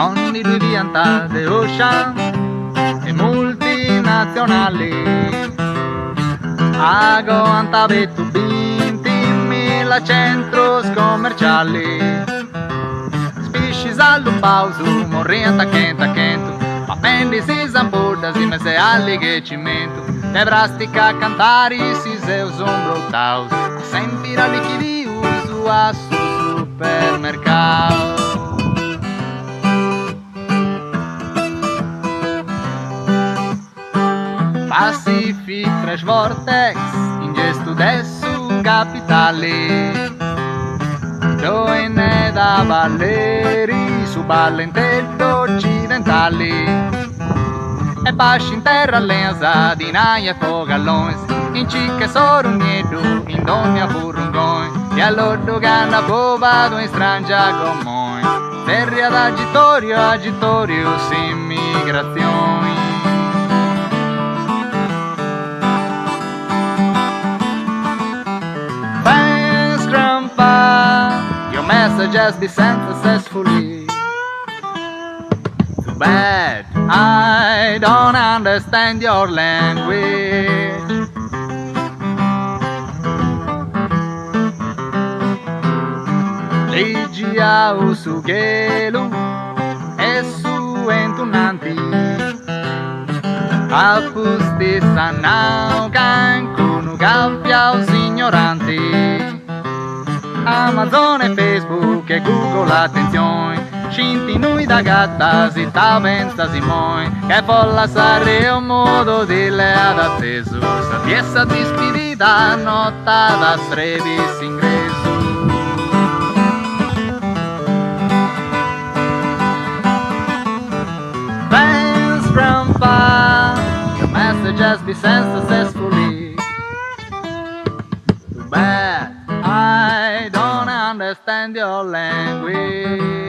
non di lui piantate ocean e multinazionali. Ago antavetto 20.000 centros commerciali. Spisci saldo pauso, morrienta quenta quento, ma pendi si zampuda si mese alli che cimento. Devrastica cantari si se usombro taus, sempira li chi vi uso a su supermercato. Pacific Trash Vortex, in gesto dessu capitale, dove ne da balleri su ballentello occidentali. E pasci in terra lenza di naia e fogallons, in cicche sorugnedo, in donna furrungoi, e all'ordogana bovado in strangia gomoi, terra d'agitorio, sin migrazioni. Thanks grandpa, your message has been sent successfully. Too bad I don't understand your language. Leggi a usugelu e su entunanti, appusti sanau cancunu gaffiaus ignoranti. Amazon e Facebook e Google attenzione, scinti noi da gatta si tavenza si moi, che folla sarre un modo di le ad atteso, sa piessa di spirita notta da strevis ingreso. Thanks grandpa, your message has been sent successfully. Too bad I don't understand your language.